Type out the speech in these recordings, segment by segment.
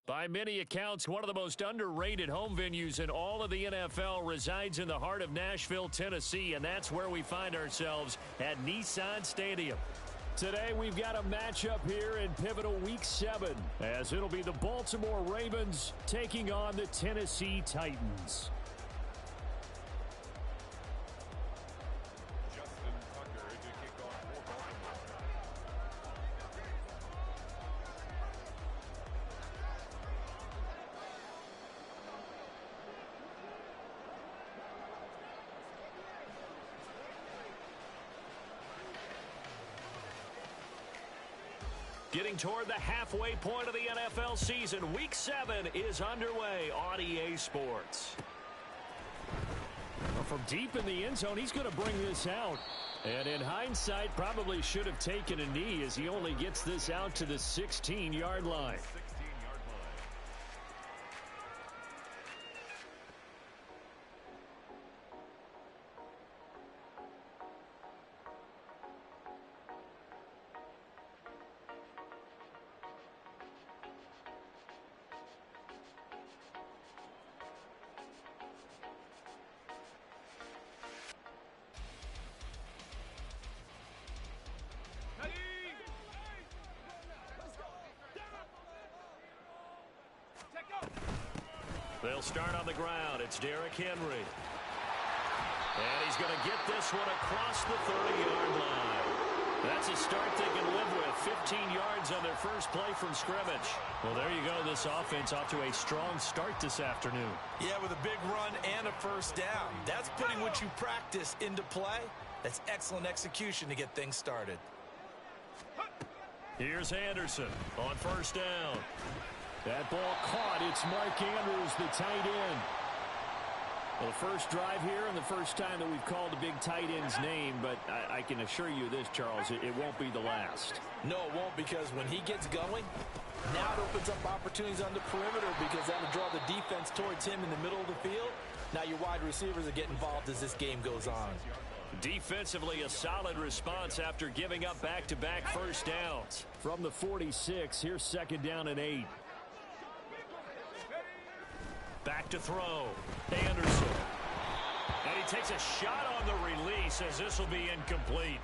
By many accounts, one of the most underrated home venues in all of the NFL resides in the heart of Nashville, Tennessee, and that's where we find ourselves at Nissan Stadium. Today, we've got a matchup here in pivotal Week 7, as it'll be the Baltimore Ravens taking on the Tennessee Titans. Getting toward the halfway point of the NFL season, Week 7 is underway on EA Sports. Well, from deep in the end zone, he's going to bring this out. And in hindsight, probably should have taken a knee as he only gets this out to the 16-yard line. They'll start on the ground. It's Derrick Henry. And he's going to get this one across the 30-yard line. That's a start they can live with. 15 yards on their first play from scrimmage. Well, there you go. This offense off to a strong start this afternoon. Yeah, with a big run and a first down. That's putting what you practice into play. That's excellent execution to get things started. Here's Anderson on first down. That ball caught. It's Mark Andrews, the tight end. Well, the first drive here and the first time that we've called a big tight end's name, but I can assure you this, Charles, it won't be the last. No, it won't, because when he gets going, now it opens up opportunities on the perimeter because that'll draw the defense towards him in the middle of the field. Now your wide receivers will get involved as this game goes on. Defensively, a solid response after giving up back-to-back first downs. From the 46, here's second down and 8. Back to throw. Anderson. And he takes a shot on the release as this will be incomplete.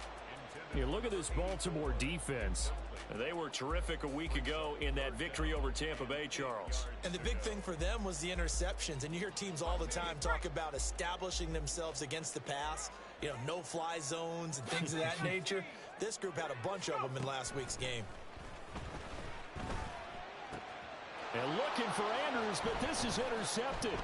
Here, look at this Baltimore defense. They were terrific a week ago in that victory over Tampa Bay, Charles. And the big thing for them was the interceptions. And you hear teams all the time talk about establishing themselves against the pass. You know, no-fly zones and things of that nature. This group had a bunch of them in last week's game. And looking for Andrews, but this is intercepted.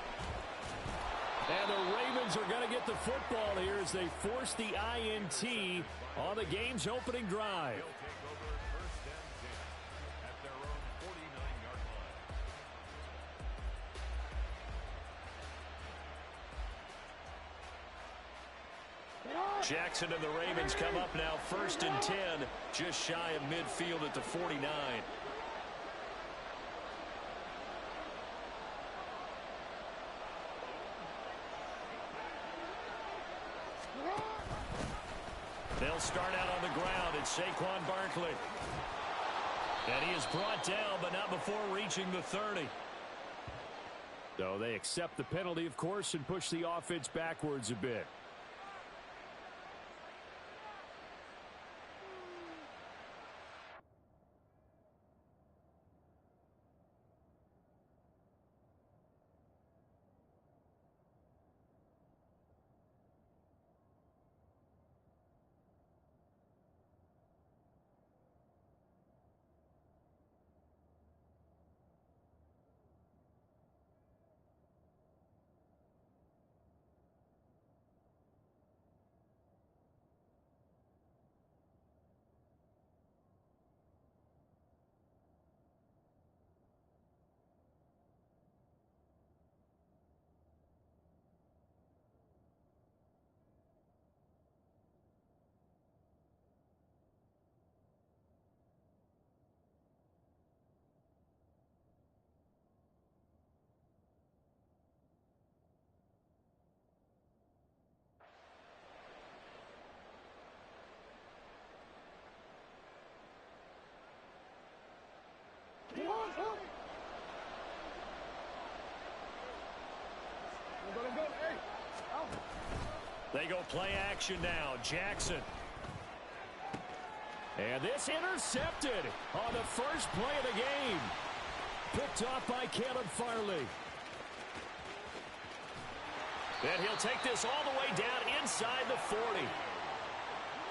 And the Ravens are going to get the football here as they force the INT on the game's opening drive. Jackson and the Ravens come up now first and 10, just shy of midfield at the 49. They'll start out on the ground. It's Saquon Barkley. And he is brought down, but not before reaching the 30. So they accept the penalty, of course, and push the offense backwards a bit. They go play action now. Jackson. And this intercepted on the first play of the game. Picked off by Caleb Farley. And he'll take this all the way down inside the 40.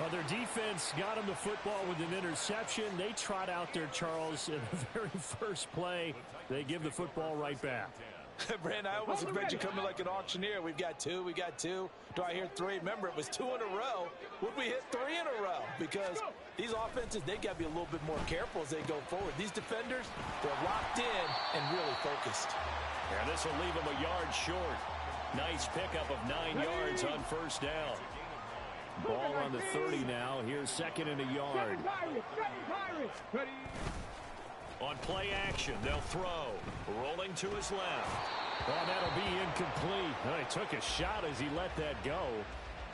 Well, their defense got him the football with an interception. They trot out there, Charles, in the very first play. They give the football right back. Brandon, I almost expect you coming like an auctioneer. We've got two. We got two. Do I hear three? Remember, it was 2 in a row. Would we hit 3 in a row? Because these offenses, they got to be a little bit more careful as they go forward. These defenders, they're locked in and really focused. And this will leave them a yard short. Nice pickup of 9 yards on first down. Ball on the 30 now. Here's second and a yard. On play action, they'll throw. Rolling to his left. Oh, that'll be incomplete. Well, he took a shot as he let that go.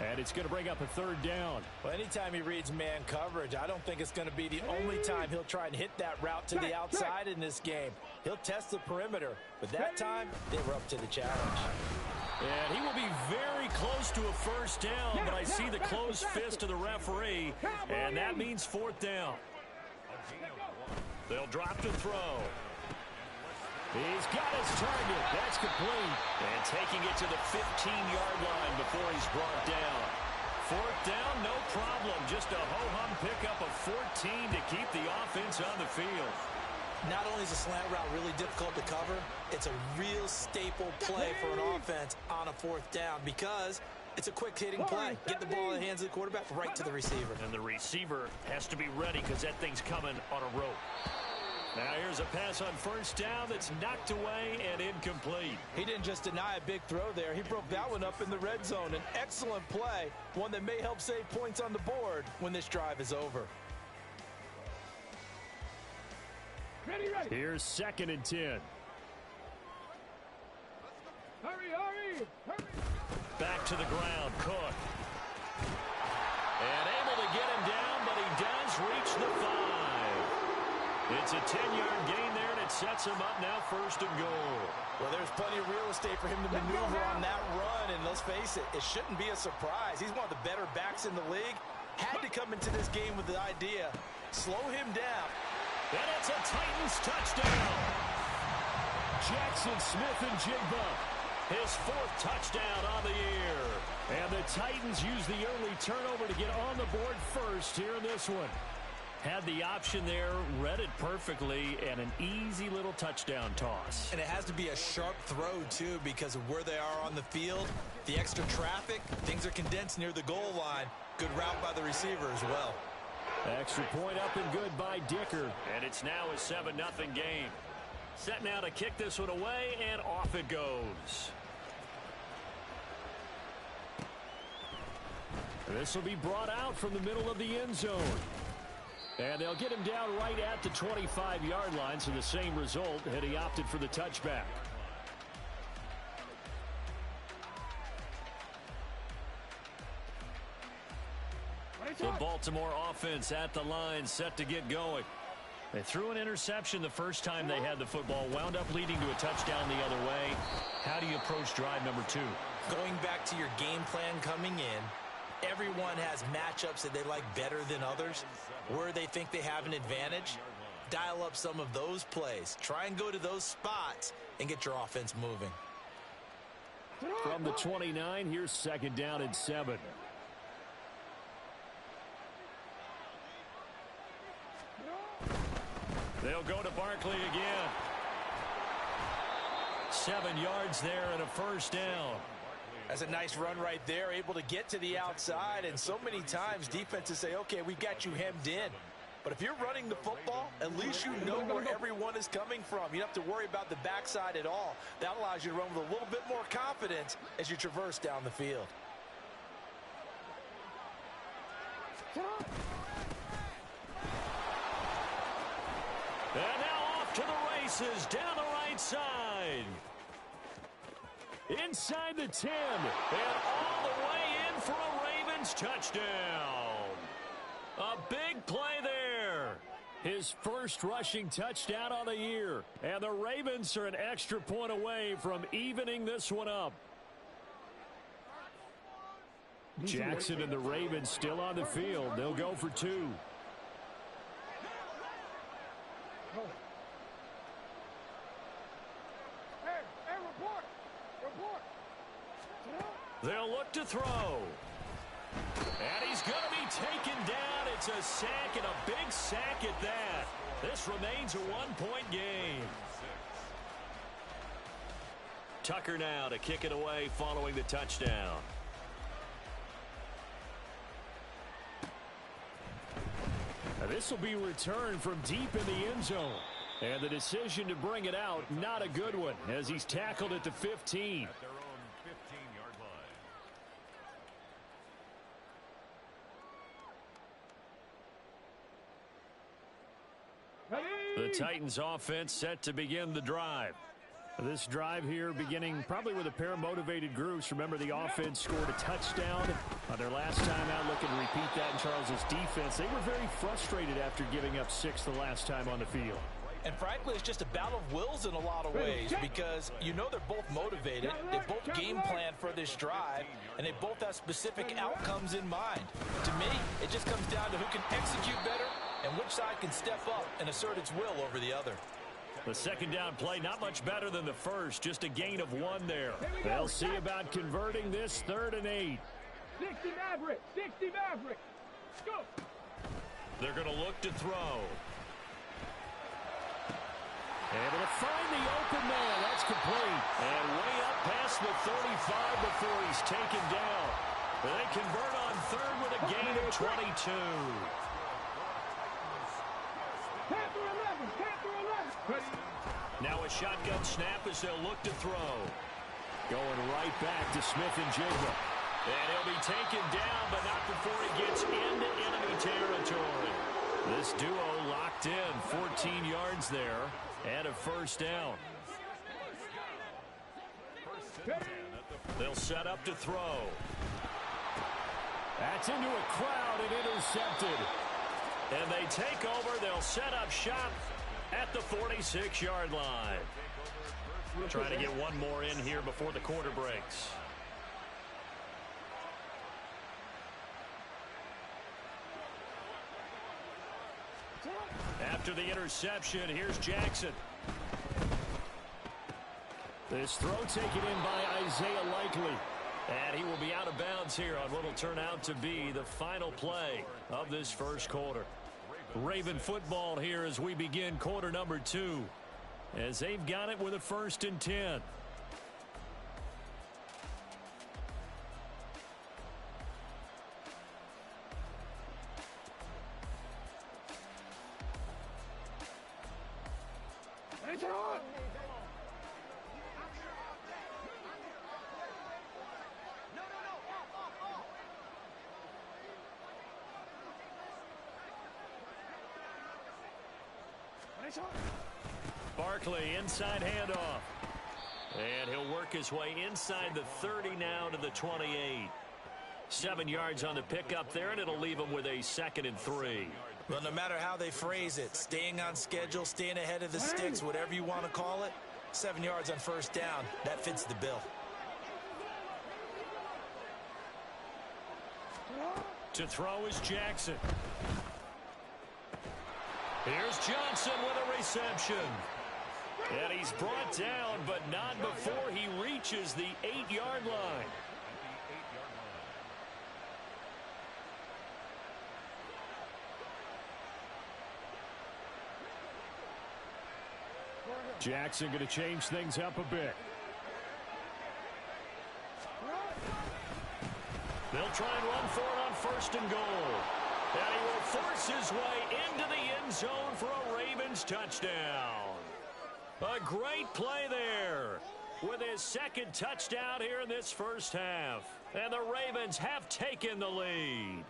And it's going to bring up a third down. Well, anytime he reads man coverage, I don't think it's going to be the only time he'll try and hit that route to the outside in this game. He'll test the perimeter. But that time, they were up to the challenge. And he will be very close to a first down, but I see the closed fist of the referee, and that means fourth down. They'll drop to throw. He's got his target. That's complete. And taking it to the 15-yard line before he's brought down. Fourth down, no problem. Just a ho-hum pickup of 14 to keep the offense on the field. Not only is a slant route really difficult to cover, it's a real staple play for an offense on a fourth down because it's a quick-hitting play. Get the ball in the hands of the quarterback right to the receiver. And the receiver has to be ready because that thing's coming on a rope. Now here's a pass on first down that's knocked away and incomplete. He didn't just deny a big throw there. He broke that one up in the red zone. An excellent play, one that may help save points on the board when this drive is over. Here's second and 10. Hurry! Back to the ground, Cook. And able to get him down, but he does reach the 5. It's a 10-yard gain there, and it sets him up now first and goal. Well, there's plenty of real estate for him to maneuver on that run, and let's face it, it shouldn't be a surprise. He's one of the better backs in the league. Had to come into this game with the idea, slow him down. And it's a Titans touchdown. Jackson Smith-Njigba, his 4th touchdown on the year. And the Titans use the early turnover to get on the board first here in this one. Had the option there, read it perfectly, and an easy little touchdown toss. And it has to be a sharp throw, too, because of where they are on the field. The extra traffic, things are condensed near the goal line. Good route by the receiver as well. Extra point up and good by Dicker. And it's now a 7-0 game. Set now to kick this one away, and off it goes. This will be brought out from the middle of the end zone. And they'll get him down right at the 25-yard line, so the same result, and he opted for the touchback. The Baltimore offense at the line, set to get going. They threw an interception the first time they had the football, wound up leading to a touchdown the other way. How do you approach drive number 2? Going back to your game plan coming in, everyone has matchups that they like better than others. Where they think they have an advantage, dial up some of those plays. Try and go to those spots and get your offense moving. From the 29, here's second down and 7. They'll go to Barkley again. 7 yards there and a first down. That's a nice run right there, able to get to the outside, and so many times defenses say, okay, we've got you hemmed in. But if you're running the football, at least you know where everyone is coming from. You don't have to worry about the backside at all. That allows you to run with a little bit more confidence as you traverse down the field. And now off to the races, down the right side. Inside the 10, and all the way in for a Ravens touchdown. A big play there. His first rushing touchdown on the year. And the Ravens are an extra point away from evening this one up. Jackson and the Ravens still on the field. They'll go for two. Hey, report! Report! They'll look to throw. And he's going to be taken down. It's a sack, and a big sack at that. This remains a one-point game. Tucker now to kick it away following the touchdown. This will be returned from deep in the end zone. And the decision to bring it out, not a good one, as he's tackled at the 15. At their own 15-yard line. The Titans offense set to begin the drive. This drive here beginning probably with a pair of motivated groups. Remember, the offense scored a touchdown on their last time out. Looking to repeat that in Charles's defense. They were very frustrated after giving up 6 the last time on the field. And frankly, it's just a battle of wills in a lot of ways because you know they're both motivated. They both game plan for this drive, and they both have specific outcomes in mind. To me, it just comes down to who can execute better and which side can step up and assert its will over the other. The second down play, not much better than the first, just a gain of 1 there. They'll see about converting this 3rd and 8. 60 Maverick! 60 Maverick! Go! They're going to look to throw. Able to find the open man. That's complete. And way up past the 35 before he's taken down. They convert on 3rd with a gain of 22. Panther 11! Panther 11! Now a shotgun snap as they'll look to throw. Going right back to Smith and Jigba. And he'll be taken down, but not before he gets into enemy territory. This duo locked in, 14 yards there, and a first down. They'll set up to throw. That's into a crowd and intercepted. And they take over. They'll set up shop at the 46-yard line. Trying to get one more in here before the quarter breaks. After the interception, here's Jackson. This throw taken in by Isaiah Likely. And he will be out of bounds here on what will turn out to be the final play of this first quarter. Raven football here as we begin quarter number 2. As they've got it with a 1st and 10. Barkley, inside handoff. And he'll work his way inside the 30 now to the 28. 7 yards on the pickup there, and it'll leave him with a 2nd and 3. Well, no matter how they phrase it, staying on schedule, staying ahead of the sticks, whatever you want to call it, 7 yards on first down, that fits the bill. To throw is Jackson. Here's Johnson with a reception. And he's brought down, but not before he reaches the 8-yard line. Jackson going to change things up a bit. They'll try and run for it on 1st and goal. And he will force his way into the end zone for a Ravens touchdown. A great play there with his 2nd touchdown here in this first half. And the Ravens have taken the lead.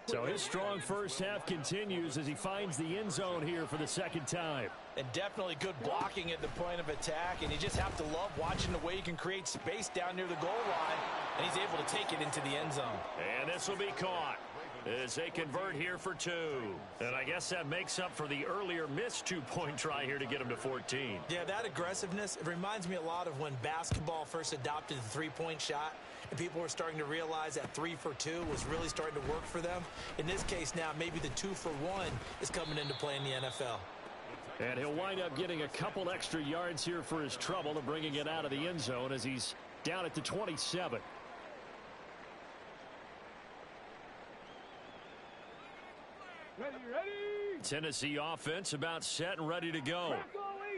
So his strong first half continues as he finds the end zone here for the 2nd time. And definitely good blocking at the point of attack. And you just have to love watching the way he can create space down near the goal line. And he's able to take it into the end zone. And this will be caught. as they convert here for 2. And I guess that makes up for the earlier missed two-point try here to get them to 14. Yeah, that aggressiveness, it reminds me a lot of when basketball first adopted the three-point shot, and people were starting to realize that 3 for 2 was really starting to work for them. In this case now, maybe the 2 for 1 is coming into play in the NFL. And he'll wind up getting a couple extra yards here for his trouble and bringing it out of the end zone as he's down at the 27. Ready. Tennessee offense about set and ready to go.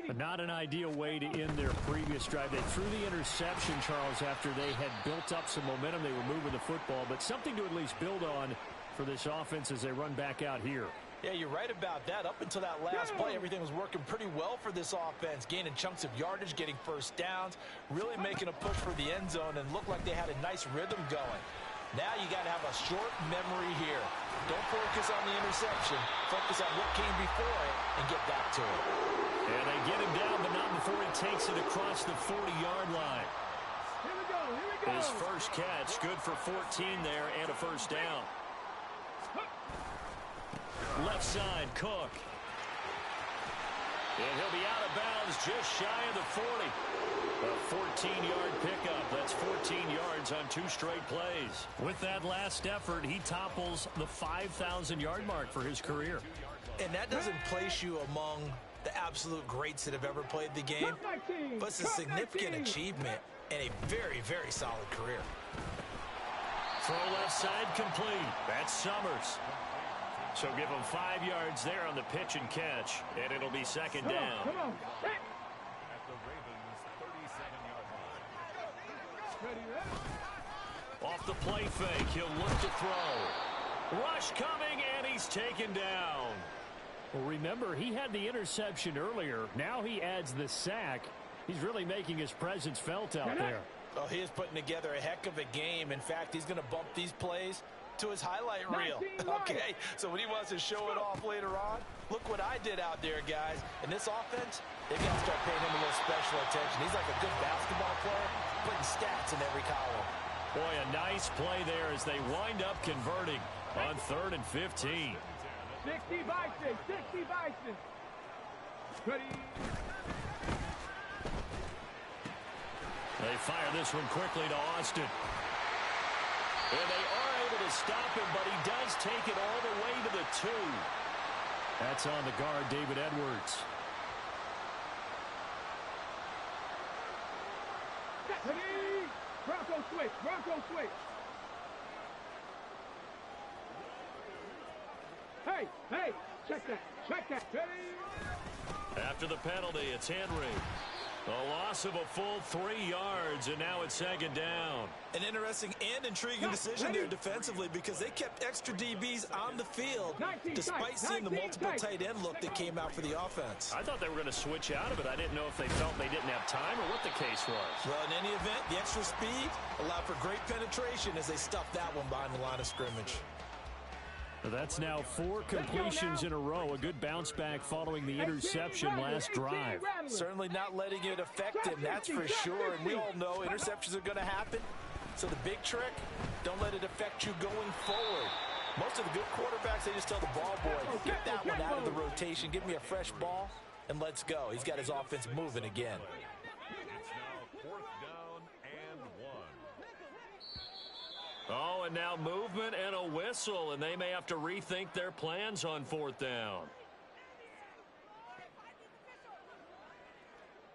But not an ideal way to end their previous drive. They threw the interception, Charles, after they had built up some momentum. They were moving the football, but something to at least build on for this offense as they run back out here. Yeah, you're right about that. Up until that last play, everything was working pretty well for this offense, gaining chunks of yardage, getting first downs, really making a push for the end zone, and looked like they had a nice rhythm going. Now you got to have a short memory here. Don't focus on the interception. Focus on what came before it and get back to it. And they get him down, but not before he takes it across the 40-yard line. Here we go. His first catch, good for 14 there and a first down. Left side, Cook. And he'll be out of bounds just shy of the 40. A 14-yard pickup. That's 14 yards on 2 straight plays. With that last effort, he topples the 5,000-yard mark for his career. And that doesn't place you among the absolute greats that have ever played the game, but it's a significant achievement and a very, very solid career. Throw left side complete. That's Summers. So give him 5 yards there on the pitch and catch, and it'll be second down. Come on. At the Ravens' 37-yard line. Ready. Off the play fake, he'll look to throw. Rush coming, and he's taken down. Well, remember, he had the interception earlier. Now he adds the sack. He's really making his presence felt out there. Oh, he is putting together a heck of a game. In fact, he's going to bump these plays to his highlight reel. Okay, so when he wants to show it off later on, look what I did out there, guys. And this offense, they've got to start paying him a little special attention. He's like a good basketball player, putting stats in every column. Boy, a nice play there as they wind up converting on 3rd and 15. 60 Bison. 60 Bison. Ready. They fire this one quickly to Austin. And they are able to stop him, but he does take it all the way to the 2. That's on the guard, David Edwards. Ready. Bronco switch. Bronco switch. Hey. Check that. Ready. After the penalty, it's Henry. A loss of a full 3 yards, and now it's second down. An interesting and intriguing decision there defensively because they kept extra DBs on the field despite seeing the multiple tight end look that came out for the offense. I thought they were going to switch out of it. I didn't know if they felt they didn't have time or what the case was. Well, in any event, the extra speed allowed for great penetration as they stuffed that one behind the line of scrimmage. That's now 4 completions in a row. A good bounce back following the interception last drive. Certainly not letting it affect him, that's for sure. And we all know interceptions are going to happen. So the big trick, don't let it affect you going forward. Most of the good quarterbacks, they just tell the ball boy, get that one out of the rotation, give me a fresh ball, and let's go. He's got his offense moving again. It's now 4th down and 1. Oh, and now movement and a whistle, and they may have to rethink their plans on 4th down.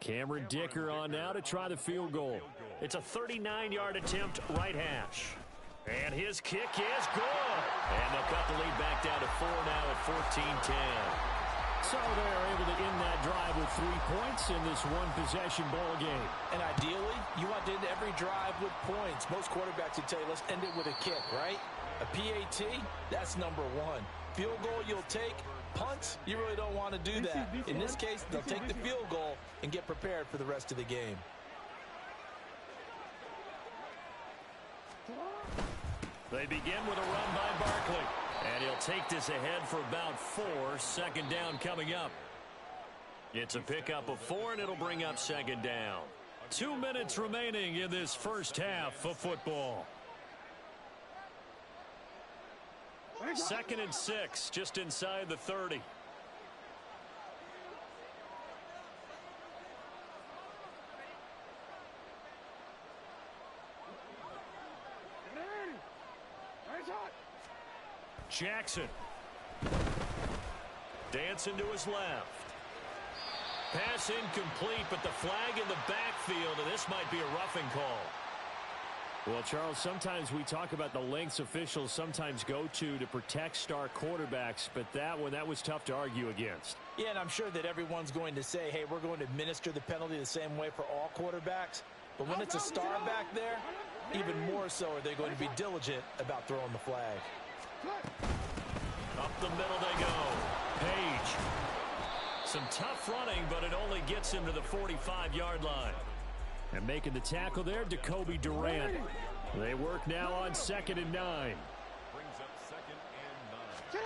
Cameron Dicker on now to try the field goal. It's a 39-yard attempt, right hash. And his kick is good. And they'll cut the lead back down to 4 now at 14-10. So they are able to end that drive with 3 points in this one-possession ball game. And ideally, you want to end every drive with points. Most quarterbacks would tell you, let's end it with a kick, right? A PAT, that's number 1. Field goal you'll take. Punts, you really don't want to do that. In this case, they'll take the field goal and get prepared for the rest of the game. They begin with a run by Barkley. And he'll take this ahead for about 4. Second down coming up. It's a pickup of 4, and it'll bring up second down. 2 minutes remaining in this first half of football. 2nd and 6, just inside the 30. Jackson. Dancing to his left. Pass incomplete, but the flag in the backfield, and this might be a roughing call. Well, Charles, sometimes we talk about the lengths officials sometimes go to protect star quarterbacks, but that was tough to argue against. Yeah, and I'm sure that everyone's going to say, hey, we're going to administer the penalty the same way for all quarterbacks. But when it's a star back there, even more so are they going to be diligent about throwing the flag. Up the middle they go. Page. Some tough running, but it only gets him to the 45-yard line. And making the tackle there, Jacoby Durant. They work now on 2nd and 9. Brings up 2nd and 9.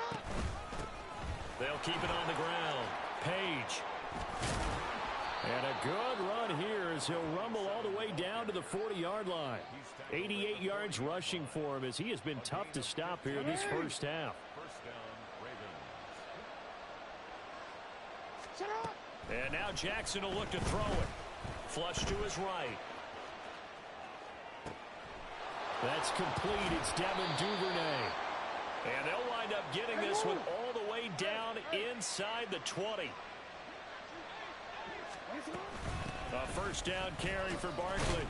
They'll keep it on the ground. Page. And a good run here as he'll rumble all the way down to the 40-yard line. 88 yards rushing for him as he has been tough to stop here in this first half. First down, Ravens. And now Jackson will look to throw it. Flush to his right. That's complete. It's Devin Duvernay. And they'll wind up getting this one all the way down inside the 20. A first down carry for Barkley.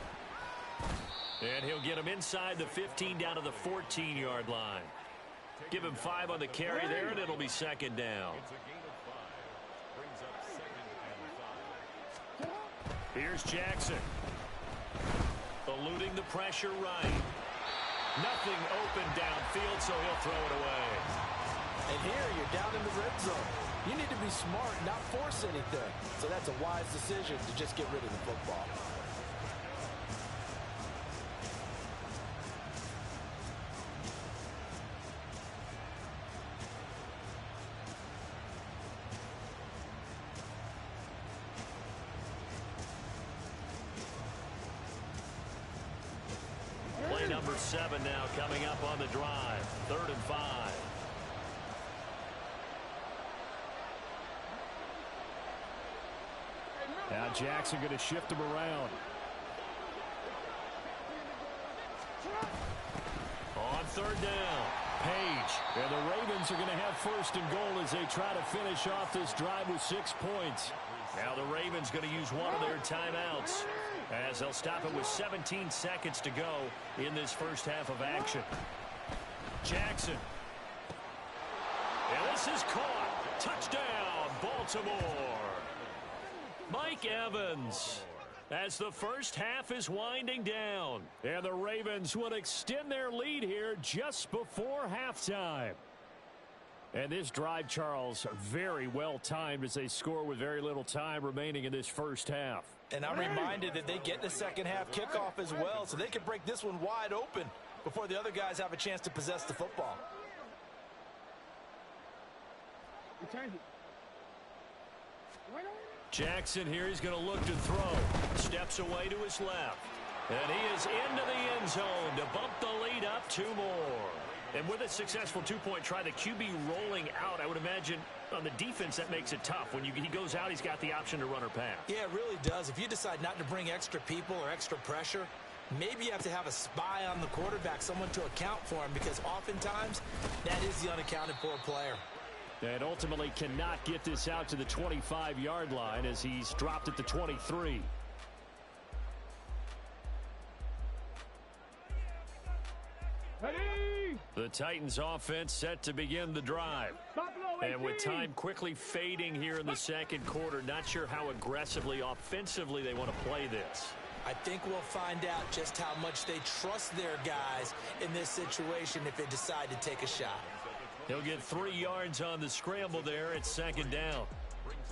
And he'll get him inside the 15 down to the 14-yard line. Give him 5 on the carry there, and it'll be 2nd down. It's a gain of 5. Brings up 2nd and 5. Here's Jackson. Eluding the pressure right. Nothing open downfield, so he'll throw it away. And here you're down in the red zone. You need to be smart, not force anything. So that's a wise decision to just get rid of the football. Play number 7 now coming up on the drive. 3rd and 5. Now Jackson going to shift him around. On 3rd down, Page. And the Ravens are going to have 1st and goal as they try to finish off this drive with 6 points. Now the Ravens going to use one of their timeouts as they'll stop it with 17 seconds to go in this first half of action. Jackson. And this is caught. Touchdown, Baltimore. Mike Evans, as the first half is winding down. And the Ravens will extend their lead here just before halftime. And this drive, Charles, very well timed as they score with very little time remaining in this first half. And I'm reminded that they get the second half kickoff as well, so they can break this one wide open before the other guys have a chance to possess the football. Jackson here, he's going to look to throw. Steps away to his left. And he is into the end zone to bump the lead up 2 more. And with a successful 2-point try, the QB rolling out, I would imagine on the defense that makes it tough. When he goes out, he's got the option to run or pass. Yeah, it really does. If you decide not to bring extra people or extra pressure, maybe you have to have a spy on the quarterback, someone to account for him, because oftentimes that is the unaccounted for player. And ultimately cannot get this out to the 25-yard line as he's dropped at the 23. Ready? The Titans offense set to begin the drive. And with time quickly fading here in the second quarter, not sure how aggressively, offensively they want to play this. I think we'll find out just how much they trust their guys in this situation if they decide to take a shot. He'll get 3 yards on the scramble there at 2nd down.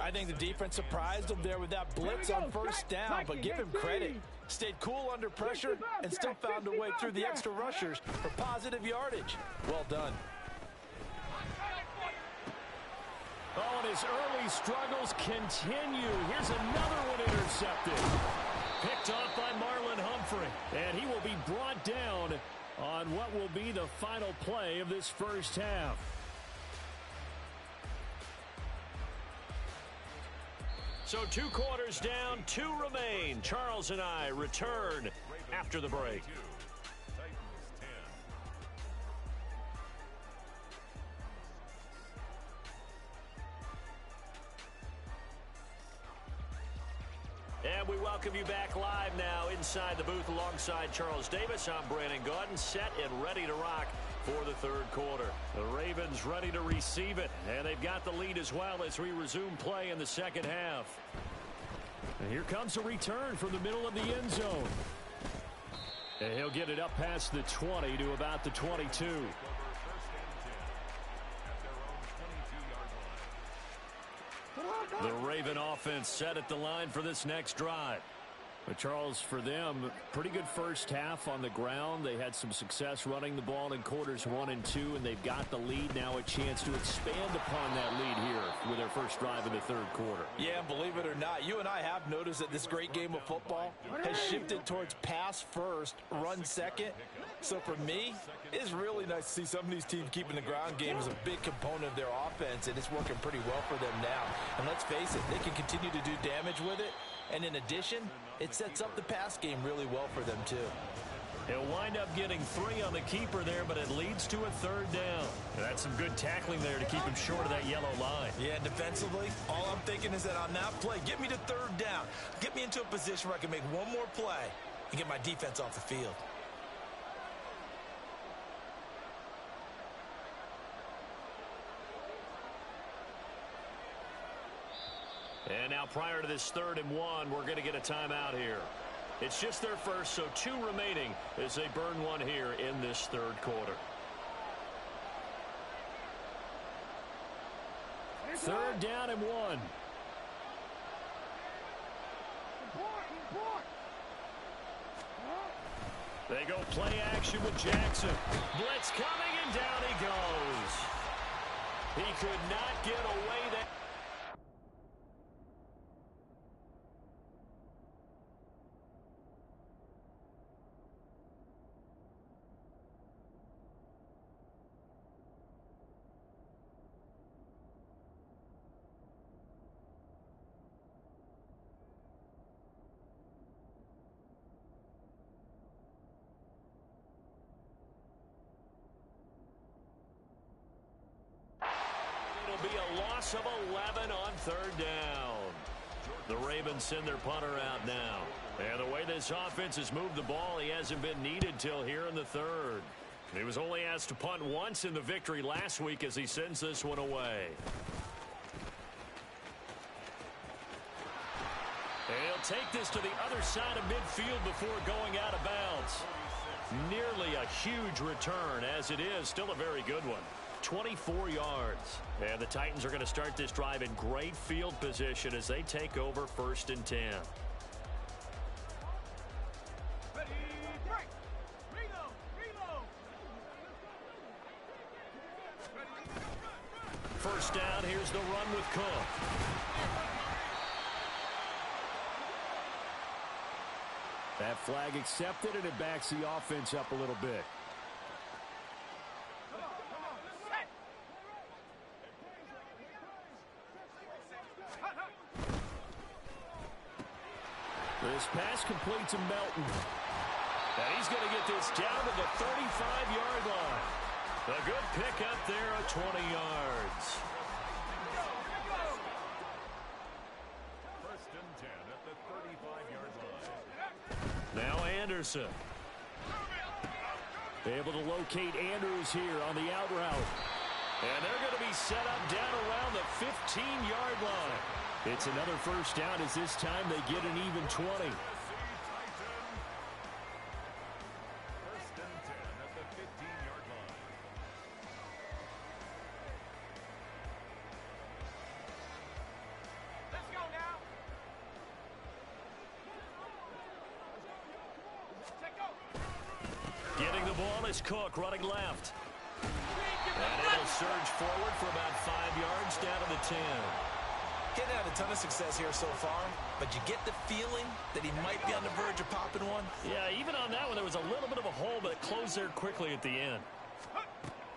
I think the defense surprised him there with that blitz on first down, but give him credit. Stayed cool under pressure and still found a way through the extra rushers for positive yardage. Well done. Oh, and his early struggles continue. Here's another one intercepted. Picked off by Marlon Humphrey. And he will be brought down on what will be the final play of this first half. So 2 quarters down, 2 remain. Charles and I return after the break. And we welcome you back live now inside the booth alongside Charles Davis. I'm Brandon Gaudin, set and ready to rock for the third quarter. The Ravens ready to receive it, and they've got the lead as well as we resume play in the second half. And here comes a return from the middle of the end zone. And he'll get it up past the 20 to about the 22. The Raven offense set at the line for this next drive. But Charles, for them, pretty good first half on the ground. They had some success running the ball in quarters 1 and 2, and they've got the lead now, a chance to expand upon that lead here with their first drive in the third quarter. Yeah, and believe it or not, you and I have noticed that this great game of football has shifted towards pass first, run second. So for me, it's really nice to see some of these teams keeping the ground game as a big component of their offense, and it's working pretty well for them now. And let's face it, they can continue to do damage with it. And in addition, it sets up the pass game really well for them, too. He'll wind up getting 3 on the keeper there, but it leads to a third down. That's some good tackling there to keep him short of that yellow line. Yeah, and defensively, all I'm thinking is that on that play, get me to third down. Get me into a position where I can make one more play and get my defense off the field. And now prior to this 3rd and 1, we're going to get a timeout here. It's just their first, so 2 remaining as they burn one here in this third quarter. 3rd down and 1. They go play action with Jackson. Blitz coming, and down he goes. He could not get away there. It'll be a loss of 11 on 3rd down. The Ravens send their punter out now. And the way this offense has moved the ball, he hasn't been needed till here in the 3rd. He was only asked to punt once in the victory last week as he sends this one away. He'll take this to the other side of midfield before going out of bounds. Nearly a huge return, as it is still a very good one. 24 yards. And the Titans are going to start this drive in great field position as they take over 1st and 10. Ready, break. Reload, reload. First down, here's the run with Cook. That flag accepted, and it backs the offense up a little bit. This pass complete to Melton. And he's going to get this down to the 35-yard line. A good pick up there at 20 yards. 1st and 10 at the 35-yard line. Now Anderson. Able to locate Andrews here on the out route. And they're going to be set up down around the 15-yard line. It's another first down as this time they get an even 20. 1st and 10 at the 15-yard line. Let's go now. Take go. Getting the ball is Cook running left. And it'll surge forward for about 5 yards down to the 10. Getting had a ton of success here so far, but you get the feeling that he might be on the verge of popping one. Yeah, even on that one, there was a little bit of a hole, but it closed there quickly at the end.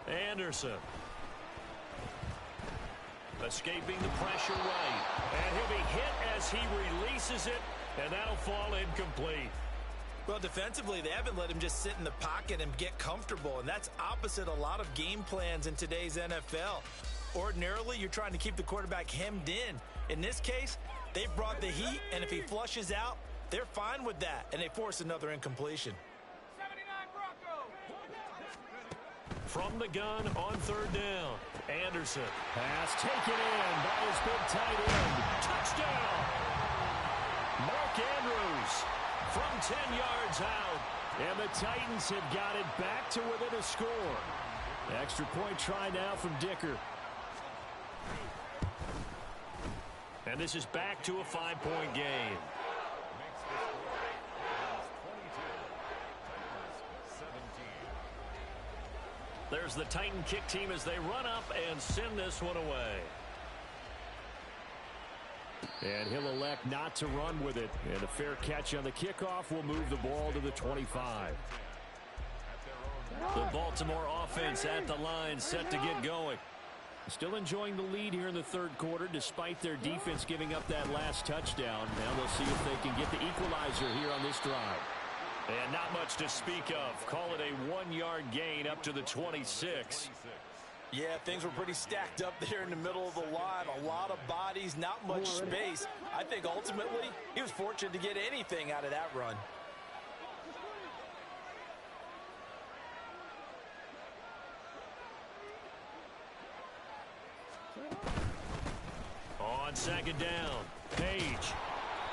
Anderson. Escaping the pressure right. And he'll be hit as he releases it, and that'll fall incomplete. Well, defensively, they haven't let him just sit in the pocket and get comfortable, and that's opposite a lot of game plans in today's NFL. Ordinarily, you're trying to keep the quarterback hemmed in. In this case, they brought the heat, and if he flushes out, they're fine with that, and they force another incompletion. 79 Bronco. From the gun on third down. Anderson. Pass taken in by his big tight end. Touchdown! Mark Andrews from 10 yards out. And the Titans have got it back to within a score. Extra point try now from Dicker. And this is back to a 5-point game. There's the Titan kick team as they run up and send this one away. And he'll elect not to run with it. And a fair catch on the kickoff will move the ball to the 25. The Baltimore offense at the line, set to get going. Still enjoying the lead here in the third quarter, despite their defense giving up that last touchdown. Now they'll see if they can get the equalizer here on this drive. And not much to speak of. Call it a 1-yard gain up to the 26. Yeah, things were pretty stacked up there in the middle of the line. A lot of bodies, not much space. I think ultimately he was fortunate to get anything out of that run. On second down, Page.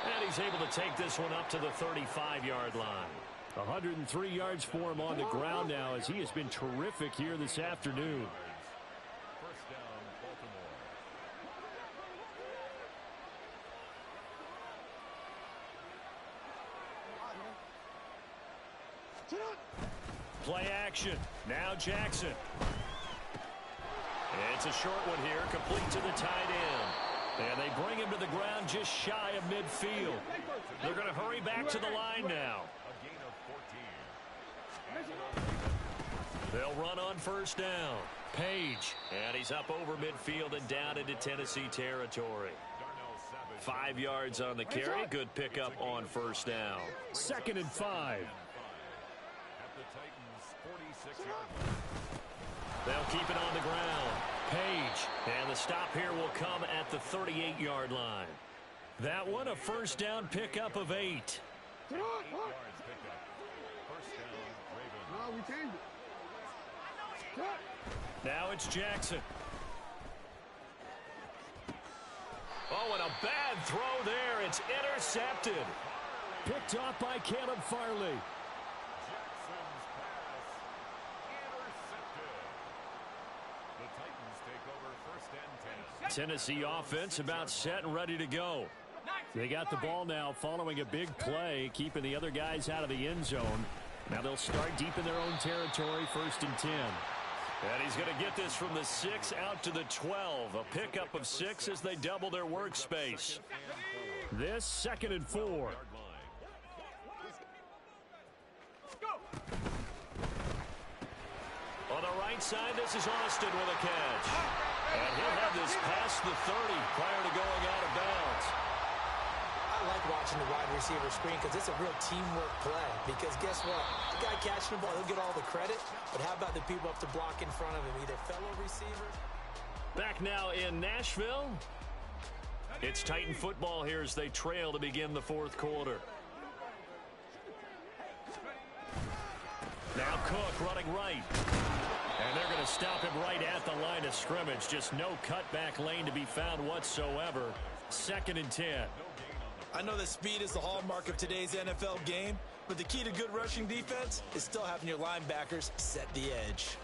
And he's able to take this one up to the 35-yard line. 103 yards for him on the ground now as he has been terrific here this afternoon. First down, Baltimore. Play action. Now Jackson. It's a short one here, complete to the tight end. And they bring him to the ground just shy of midfield. They're going to hurry back to the line now. A gain of 14. They'll run on first down. Page. And he's up over midfield and down into Tennessee territory. 5 yards on the carry. Good pickup on first down. 2nd and 5. At the Titans' 46-yard line. They'll keep it on the ground. Page. And the stop here will come at the 38-yard line. That one a first down pickup of 8. 8 yards picked up. First down, Ravens. No, we changed it. Now it's Jackson. Oh, and a bad throw there. It's intercepted. Picked off by Caleb Farley. Jackson's pass intercepted. The Titans take over first and 10. Tennessee offense about set and ready to go. They got the ball now following a big play, keeping the other guys out of the end zone. Now they'll start deep in their own territory, 1st and 10. And he's going to get this from the 6 out to the 12. A pickup of 6 as they double their workspace. This 2nd and 4. On the right side, this is Austin with a catch. And he'll have this past the 30 prior to going out of bounds. I like watching the wide receiver screen because it's a real teamwork play. Because guess what? The guy catching the ball, he'll get all the credit. But how about the people up to block in front of him, either fellow receivers? Back now in Nashville. It's Titan football here as they trail to begin the 4th quarter. Now Cook running right. And they're going to stop him right at the line of scrimmage. Just no cutback lane to be found whatsoever. 2nd and 10. I know that speed is the hallmark of today's NFL game, but the key to good rushing defense is still having your linebackers set the edge.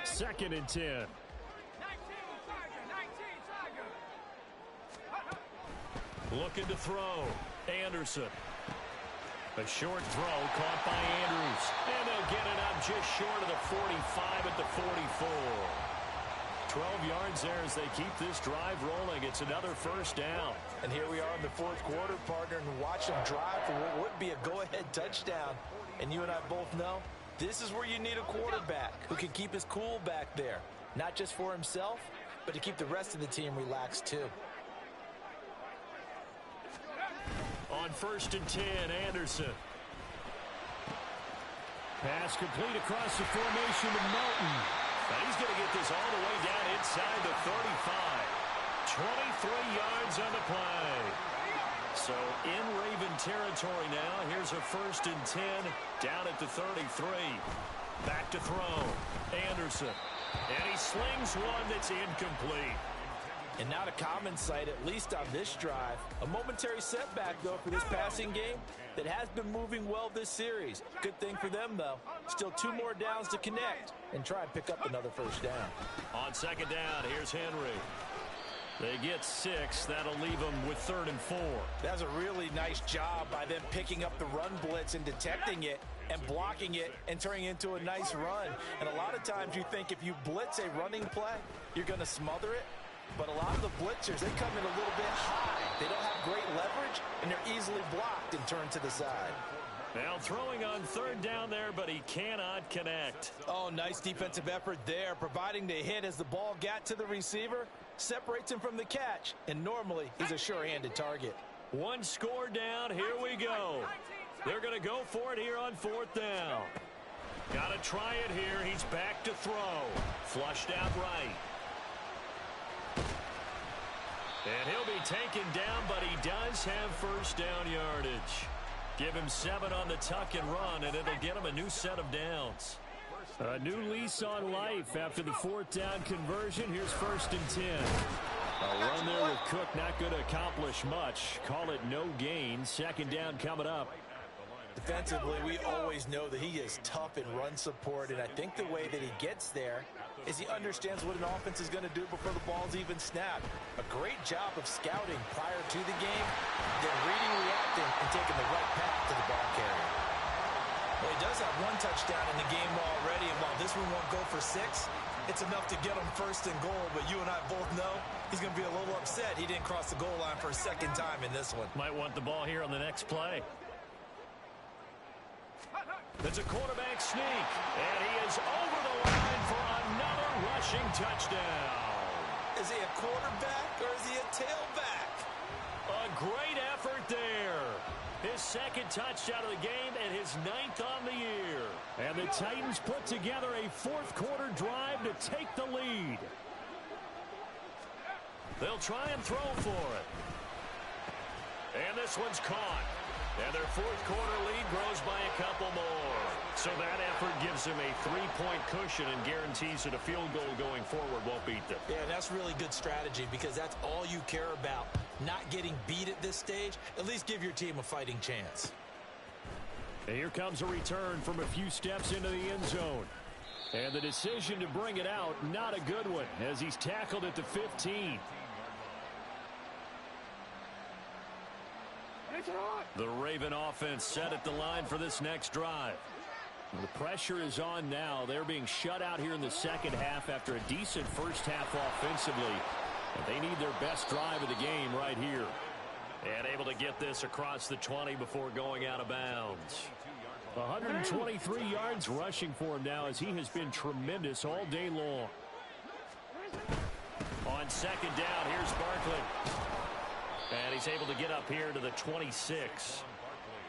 Second and 10. 19 Tiger. Looking to throw. Anderson. A short throw caught by Andrews. And they'll get it up just short of the 45 at the 44. 12 yards there as they keep this drive rolling. It's another first down. And here we are in the fourth quarter, partner, and watch them drive for what would be a go-ahead touchdown. And you and I both know this is where you need a quarterback who can keep his cool back there. Not just for himself, but to keep the rest of the team relaxed too. On 1st and 10, Anderson. Pass complete across the formation to Melton. And he's going to get this all the way down inside the 35. 23 yards on the play. So in Raven territory now. Here's a 1st and 10 down at the 33. Back to throw. Anderson. And he slings one that's incomplete. And not a common sight, at least on this drive. A momentary setback, though, for this passing game that has been moving well this series. Good thing for them, though. Still 2 more downs to connect and try and pick up another first down. On 2nd down, here's Henry. They get 6. That'll leave them with 3rd and 4. That's a really nice job by them picking up the run blitz and detecting it and blocking it and turning it into a nice run. And a lot of times you think if you blitz a running play, you're going to smother it. But a lot of the blitzers, they come in a little bit high. They don't have great leverage, and they're easily blocked and turned to the side. Now throwing on 3rd down there, but he cannot connect. Oh, nice defensive effort there, providing the hit as the ball got to the receiver, separates him from the catch, and normally he's a sure-handed target. 1 score down, here we go. They're going to go for it here on 4th down. Got to try it here. He's back to throw. Flushed out right. And he'll be taken down, but he does have first down yardage. Give him 7 on the tuck and run, and it'll get him a new set of downs. A new lease on life after the 4th down conversion. Here's 1st and 10. A run there with Cook, not going to accomplish much. Call it no gain. 2nd down coming up. Defensively, we always know that he is tough in run support, and I think the way that he gets there is he understands what an offense is going to do before the ball's even snapped. A great job of scouting prior to the game, then reading, reacting, and taking the right path to the ball carrier. Well, he does have 1 touchdown in the game already, and while this one won't go for 6, it's enough to get him 1st and goal, but you and I both know he's going to be a little upset he didn't cross the goal line for a 2nd time in this one. Might want the ball here on the next play. It's a quarterback sneak, and he is over the line for another rushing touchdown. Is he a quarterback or is he a tailback? A great effort there. His 2nd touchdown of the game and his 9th on the year. And the Titans put together a 4th quarter drive to take the lead. They'll try and throw for it. And this one's caught. And their 4th quarter lead grows by a couple more. So that effort gives them a 3-point cushion and guarantees that a field goal going forward won't beat them. Yeah, that's really good strategy because that's all you care about. Not getting beat at this stage. At least give your team a fighting chance. And here comes a return from a few steps into the end zone. And the decision to bring it out, not a good one, as he's tackled at the 15. The Raven offense set at the line for this next drive. The pressure is on now. They're being shut out here in the 2nd half after a decent first half offensively. And they need their best drive of the game right here. And able to get this across the 20 before going out of bounds. 123 yards rushing for him now as he has been tremendous all day long. On 2nd down, here's Barkley. And he's able to get up here to the 26.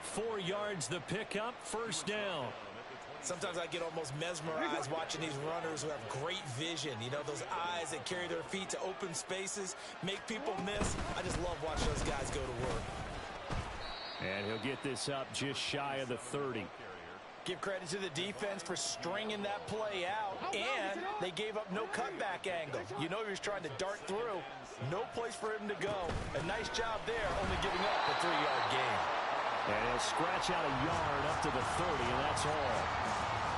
4 yards the pickup, 1st down. Sometimes I get almost mesmerized watching these runners who have great vision. You know, those eyes that carry their feet to open spaces, make people miss. I just love watching those guys go to work. And he'll get this up just shy of the 30. Give credit to the defense for stringing that play out, and they gave up no cutback angle. You know he was trying to dart through. No place for him to go. A nice job there, only giving up a 3-yard gain. And he'll scratch out a yard up to the 30, and that's all.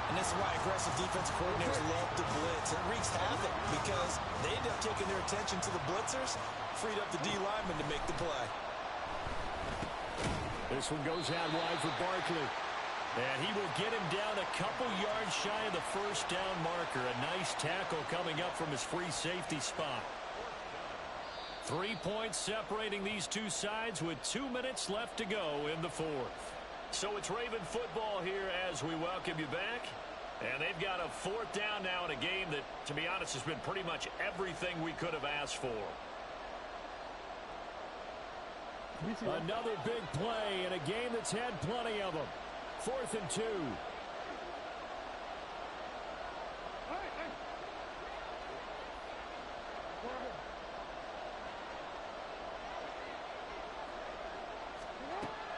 And this is why aggressive defensive coordinators love to blitz. It wreaks havoc because they end up taking their attention to the blitzers, freed up the D lineman to make the play. This one goes out wide for Barkley. And he will get him down a couple yards shy of the first down marker. A nice tackle coming up from his free safety spot. 3 points separating these two sides with 2 minutes left to go in the fourth. So it's Raven football here as we welcome you back. And they've got a fourth down now in a game that, to be honest, has been pretty much everything we could have asked for. Another big play in a game that's had plenty of them. 4th and 2.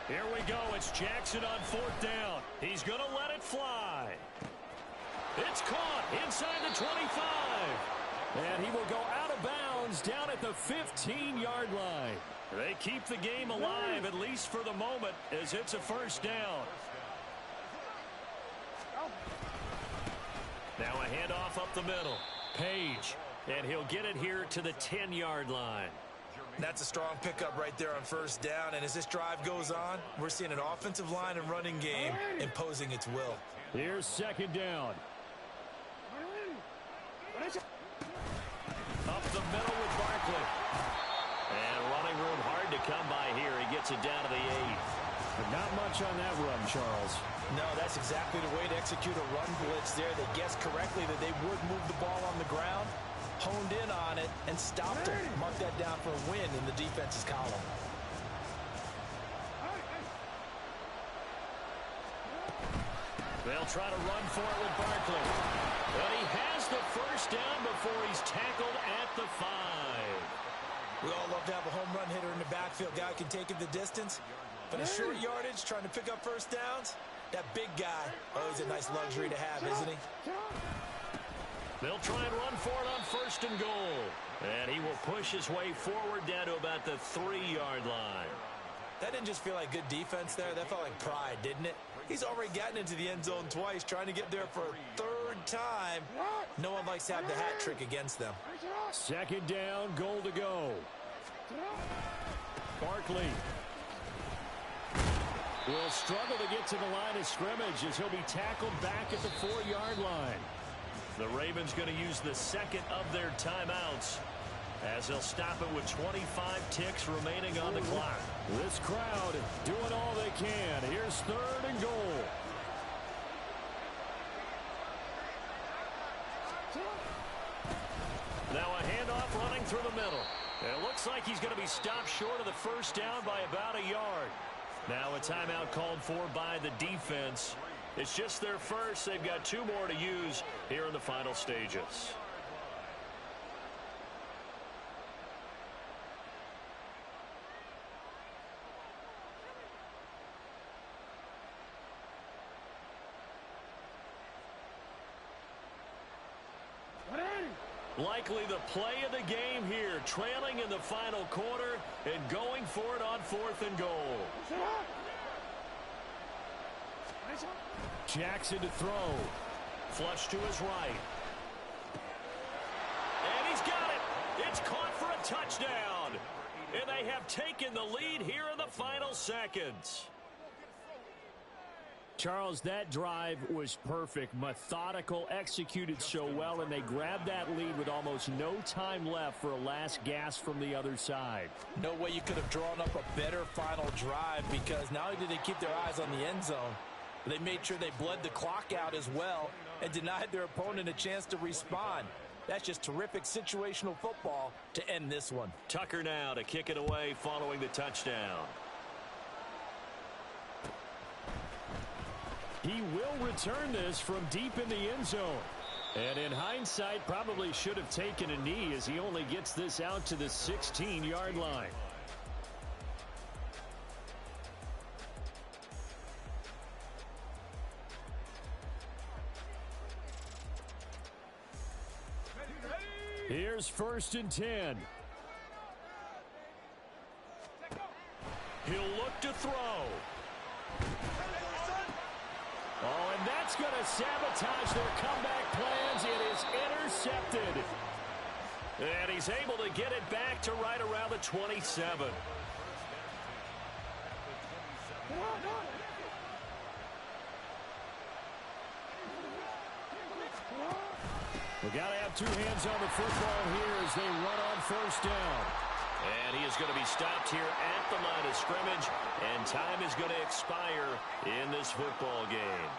Here we go. It's Jackson on 4th down. He's going to let it fly. It's caught inside the 25. And he will go out of bounds down at the 15-yard line. They keep the game alive, at least for the moment, as it's a first down. Now a handoff up the middle. Page. And he'll get it here to the 10-yard line. That's a strong pickup right there on first down. And as this drive goes on, we're seeing an offensive line and running game imposing its will. Here's 2nd down. Up the middle with Barkley. And running room hard to come by here. He gets it down to the 8. But not much on that run, Charles. No, that's exactly the way to execute a run blitz there. They guessed correctly that they would move the ball on the ground, honed in on it, and stopped it. Mark that down for a win in the defense's column. They'll try to run for it with Barkley. But he has the first down before he's tackled at the 5. We all love to have a home run hitter in the backfield. Guy can take it the distance. But in short yardage, trying to pick up first downs, that big guy, always a nice luxury to have, isn't he? They'll try and run for it on 1st and goal. And he will push his way forward down to about the 3-yard line. That didn't just feel like good defense there. That felt like pride, didn't it? He's already gotten into the end zone twice, trying to get there for a 3rd time. No one likes to have the hat trick against them. 2nd down, goal to go. Barkley will struggle to get to the line of scrimmage as he'll be tackled back at the 4-yard line. The Ravens going to use the 2nd of their timeouts as they'll stop it with 25 ticks remaining on the clock. This crowd doing all they can. Here's 3rd and goal. Now a handoff running through the middle. It looks like he's going to be stopped short of the first down by about a yard. Now a timeout called for by the defense. It's just their first. They've got 2 more to use here in the final stages. Likely the play of the game here, trailing in the final quarter and going for it on 4th and goal. Jackson to throw. Flush to his right. And he's got it. It's caught for a touchdown. And they have taken the lead here in the final seconds. Charles, that drive was perfect, methodical, executed so well, and they grabbed that lead with almost no time left for a last gasp from the other side. No way you could have drawn up a better final drive, because not only did they keep their eyes on the end zone, but they made sure they bled the clock out as well and denied their opponent a chance to respond. That's just terrific situational football to end this one. Tucker now to kick it away following the touchdown. He will return this from deep in the end zone. And in hindsight, probably should have taken a knee as he only gets this out to the 16-yard line. Here's 1st and 10. He'll look to throw. Oh, and that's going to sabotage their comeback plans. It is intercepted. And he's able to get it back to right around the 27. We got to have two hands on the football here as they run on first down. And he is going to be stopped here at the line of scrimmage, and time is going to expire in this football game.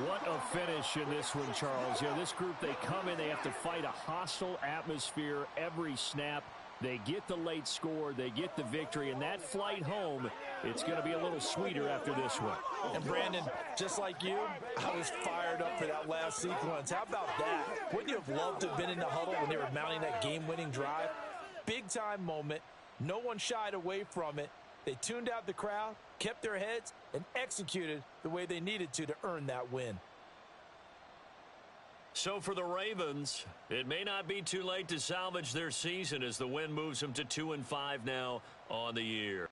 What a finish in this one, Charles. You know, this group, they come in, they have to fight a hostile atmosphere every snap. They get the late score, they get the victory, and that flight home, it's going to be a little sweeter after this one. And Brandon, just like you, I was fired up for that last sequence. How about that? Wouldn't you have loved to have been in the huddle when they were mounting that game-winning drive? Big-time moment. No one shied away from it. They tuned out the crowd, kept their heads, and executed the way they needed to earn that win. So for the Ravens, it may not be too late to salvage their season as the win moves them to 2-5 now on the year.